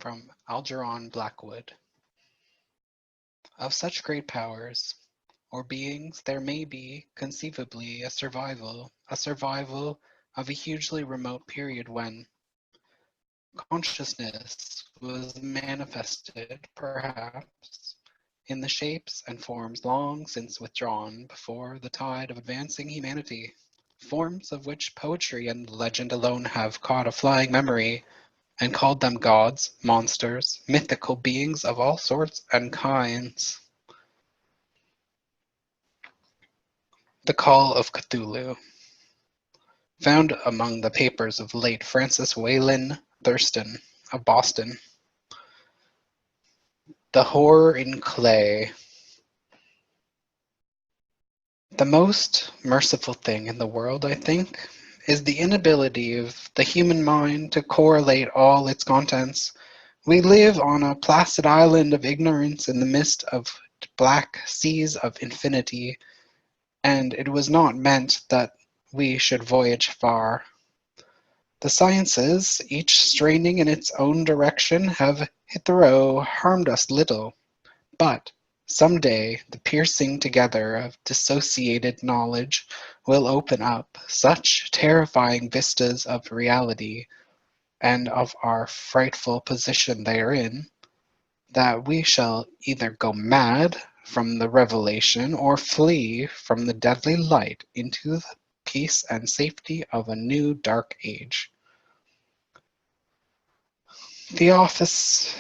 from Algernon Blackwood. Of such great powers, or beings, there may be, conceivably, a survival of a hugely remote period when consciousness was manifested, perhaps, in the shapes and forms long since withdrawn before the tide of advancing humanity, forms of which poetry and legend alone have caught a flying memory, and called them gods, monsters, mythical beings of all sorts and kinds. The Call of Cthulhu. Found among the papers of late Francis Wayland Thurston of Boston. The Horror in Clay. The most merciful thing in the world, I think, is the inability of the human mind to correlate all its contents. We live on a placid island of ignorance in the midst of black seas of infinity, and it was not meant that we should voyage far. The sciences, each straining in its own direction, have hitherto harmed us little, but some day the piercing together of dissociated knowledge will open up such terrifying vistas of reality and of our frightful position therein, that we shall either go mad from the revelation or flee from the deadly light into the peace and safety of a new dark age. The office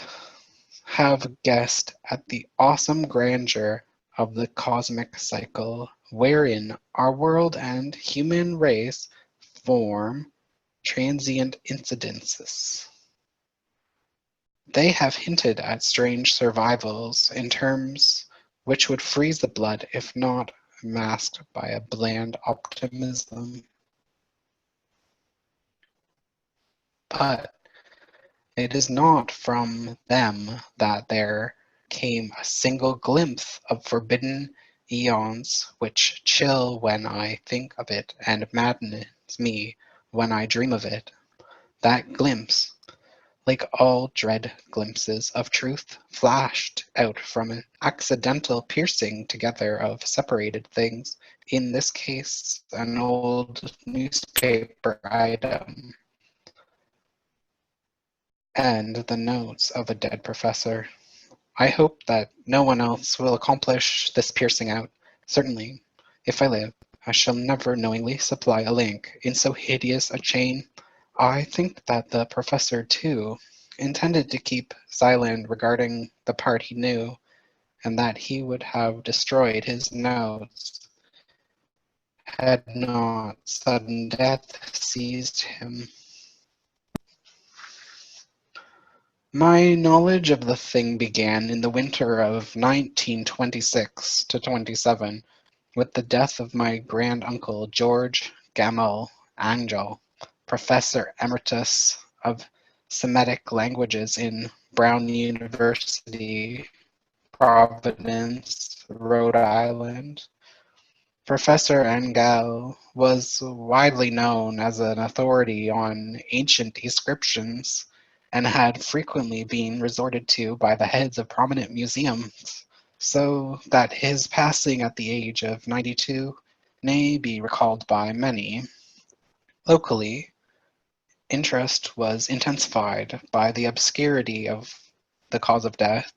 have guessed at the awesome grandeur of the cosmic cycle wherein our world and human race form transient incidences. They have hinted at strange survivals in terms which would freeze the blood if not masked by a bland optimism. But it is not from them that there came a single glimpse of forbidden eons which chill when I think of it and maddens me when I dream of it. That glimpse, like all dread glimpses of truth, flashed out from an accidental piercing together of separated things, in this case an old newspaper item and the notes of a dead professor. I hope that no one else will accomplish this piercing out. Certainly, if I live, I shall never knowingly supply a link in so hideous a chain. I think that the professor, too, intended to keep silent regarding the part he knew, and that he would have destroyed his notes had not sudden death seized him. My knowledge of the thing began in the winter of 1926 to 27, with the death of my grand-uncle George Gamal Angel, Professor Emeritus of Semitic Languages in Brown University, Providence, Rhode Island. Professor Angel was widely known as an authority on ancient inscriptions and had frequently been resorted to by the heads of prominent museums, so that his passing at the age of 92 may be recalled by many. Locally, interest was intensified by the obscurity of the cause of death.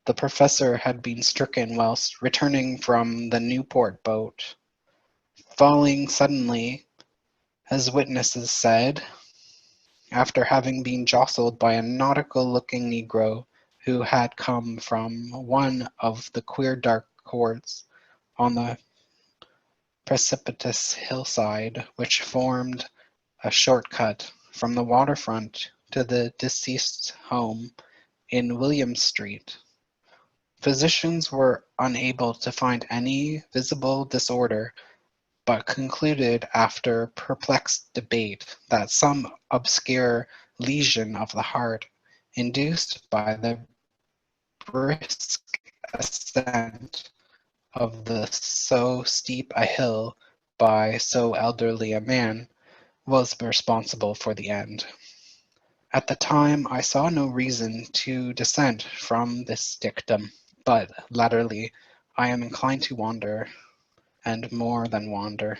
The professor had been stricken whilst returning from the Newport boat, falling suddenly, as witnesses said, after having been jostled by a nautical-looking negro who had come from one of the queer dark courts on the precipitous hillside which formed a short-cut from the waterfront to the deceased's home in William Street. Physicians were unable to find any visible disorder, but concluded after perplexed debate that some obscure lesion of the heart, induced by the brisk ascent of so steep a hill by so elderly a man, was responsible for the end. At the time, I saw no reason to dissent from this dictum, but latterly I am inclined to wander, and more than wander.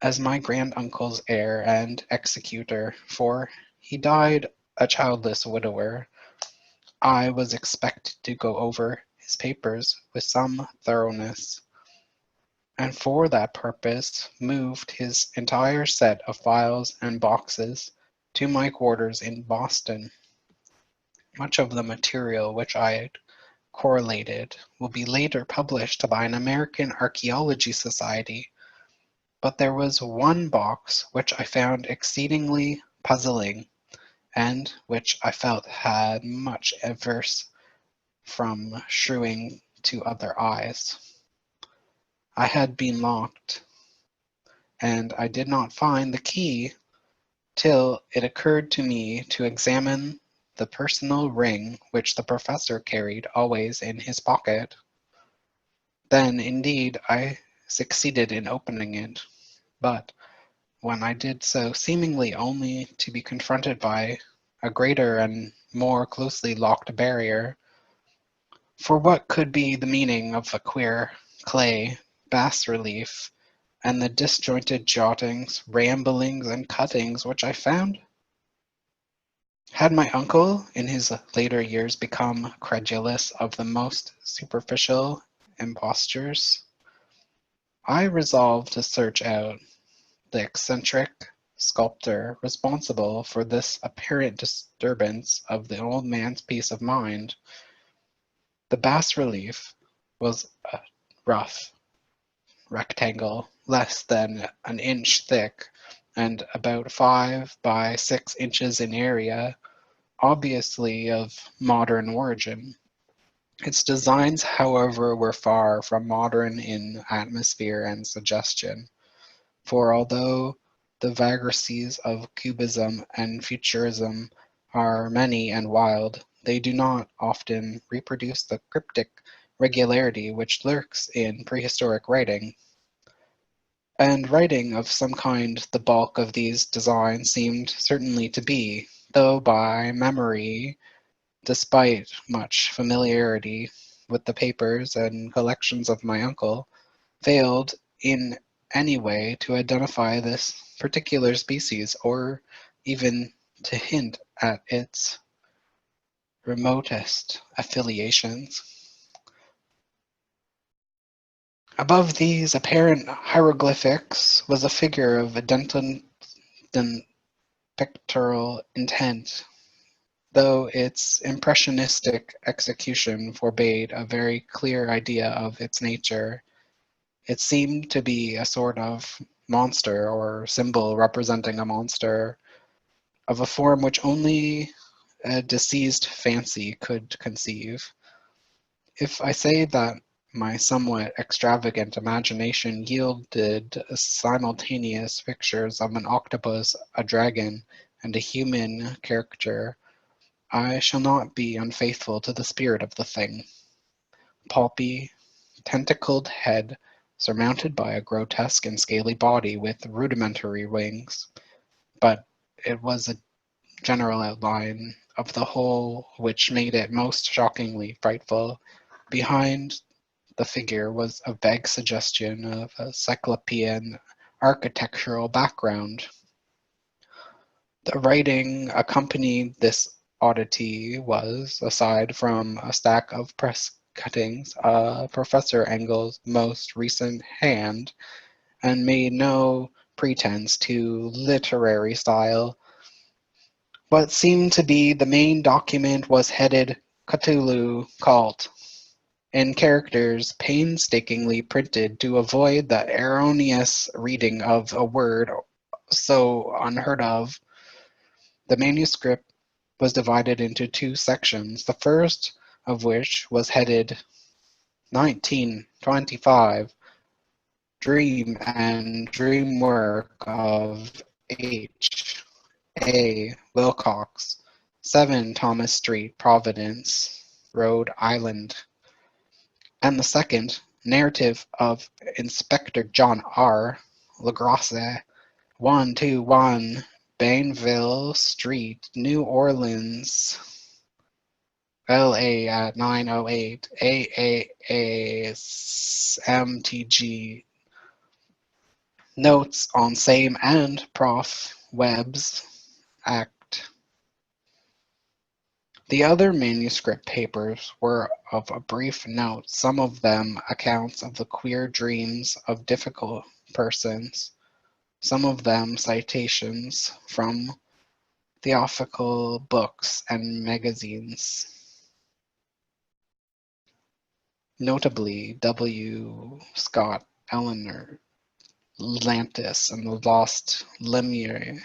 As my grand-uncle's heir and executor, for he died a childless widower, I was expected to go over his papers with some thoroughness, and for that purpose moved his entire set of files and boxes to my quarters in Boston. Much of the material which I had correlated will be later published by an American Archaeology Society, but there was one box which I found exceedingly puzzling, and which I felt had much averse from shewing to other eyes. I had been locked, and I did not find the key till it occurred to me to examine the personal ring which the professor carried always in his pocket. Then, indeed, I succeeded in opening it, but when I did so seemingly only to be confronted by a greater and more closely locked barrier. For what could be the meaning of the queer clay bas-relief and the disjointed jottings, ramblings, and cuttings which I found? Had my uncle in his later years become credulous of the most superficial impostures? I resolved to search out the eccentric sculptor responsible for this apparent disturbance of the old man's peace of mind. The bas-relief was a rough rectangle less than an inch thick and about 5 by 6 inches in area, obviously of modern origin. Its designs, however, were far from modern in atmosphere and suggestion, for although the vagaries of Cubism and Futurism are many and wild, they do not often reproduce the cryptic regularity which lurks in prehistoric writing. And writing of some kind the bulk of these designs seemed certainly to be, though by memory, despite much familiarity with the papers and collections of my uncle, failed in any way to identify this particular species, or even to hint at its remotest affiliations. Above these apparent hieroglyphics was a figure of evident pictorial intent, though its impressionistic execution forbade a very clear idea of its nature. It seemed to be a sort of monster or symbol representing a monster of a form which only a diseased fancy could conceive. If I say that my somewhat extravagant imagination yielded simultaneous pictures of an octopus, a dragon, and a human character, I shall not be unfaithful to the spirit of the thing. Pulpy, tentacled head surmounted by a grotesque and scaly body with rudimentary wings, but it was a general outline of the whole which made it most shockingly frightful. Behind the figure was a vague suggestion of a cyclopean architectural background. The writing accompanying this oddity was, aside from a stack of press cuttings, Professor Engel's most recent hand, and made no pretense to literary style. What seemed to be the main document was headed Cthulhu Cult, in characters painstakingly printed to avoid the erroneous reading of a word so unheard of. The manuscript was divided into two sections, the first of which was headed 1925, Dream and Dream Work of H. A. Wilcox, 7 Thomas Street, Providence, Rhode Island, and the second, Narrative of Inspector John R. Lagrasse, 121 Bainville Street, New Orleans, LA at 908, AAASMTG. Notes on same and Prof. Webb's Act. The other manuscript papers were of a brief note, some of them accounts of the queer dreams of difficult persons, some of them citations from theosophical books and magazines. Notably, W. Scott Eleanor Lantis and the Lost Lemure,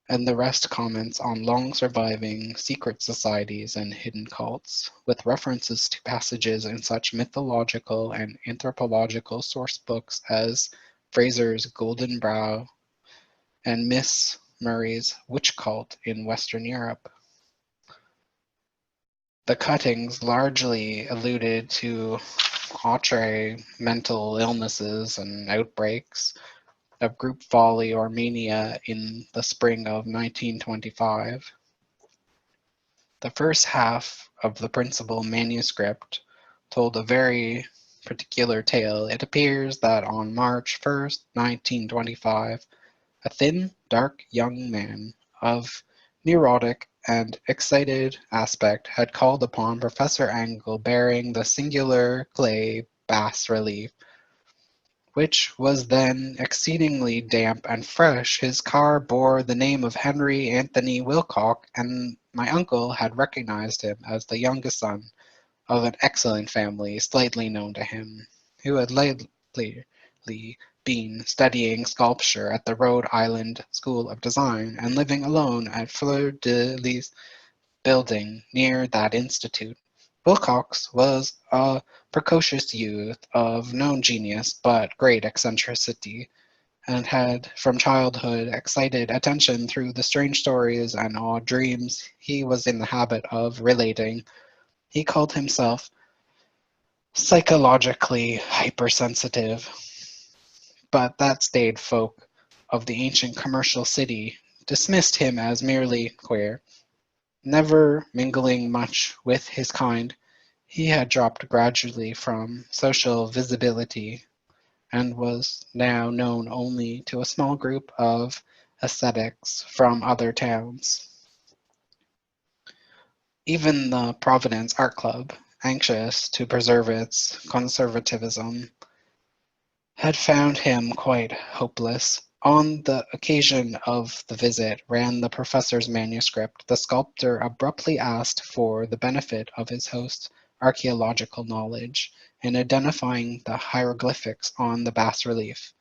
and the rest comments on long-surviving secret societies and hidden cults, with references to passages in such mythological and anthropological sourcebooks as Fraser's Golden Brow and Miss Murray's Witch Cult in Western Europe. The cuttings largely alluded to outre mental illnesses and outbreaks of group folly or mania in the spring of 1925. The first half of the principal manuscript told a very particular tale. It appears that on March 1st, 1925, a thin, dark young man of neurotic and excited aspect had called upon Professor Angle bearing the singular clay bas-relief, which was then exceedingly damp and fresh. His car bore the name of Henry Anthony Wilcock, and my uncle had recognized him as the youngest son of an excellent family, slightly known to him, who had lately been studying sculpture at the Rhode Island School of Design and living alone at Fleur de Lis building near that institute. Wilcox was a precocious youth of known genius but great eccentricity, and had from childhood excited attention through the strange stories and odd dreams he was in the habit of relating. He called himself psychologically hypersensitive, but that staid folk of the ancient commercial city dismissed him as merely queer. Never mingling much with his kind, he had dropped gradually from social visibility and was now known only to a small group of ascetics from other towns. Even the Providence Art Club, anxious to preserve its conservatism, had found him quite hopeless. On the occasion of the visit ran the professor's manuscript. The sculptor abruptly asked for the benefit of his host's archaeological knowledge in identifying the hieroglyphics on the bas-relief.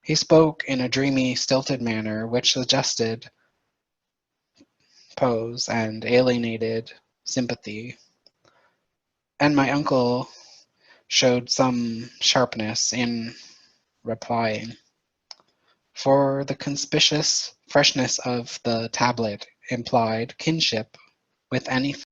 He spoke in a dreamy, stilted manner which suggested pose and alienated sympathy, and my uncle showed some sharpness in replying. For the conspicuous freshness of the tablet implied kinship with any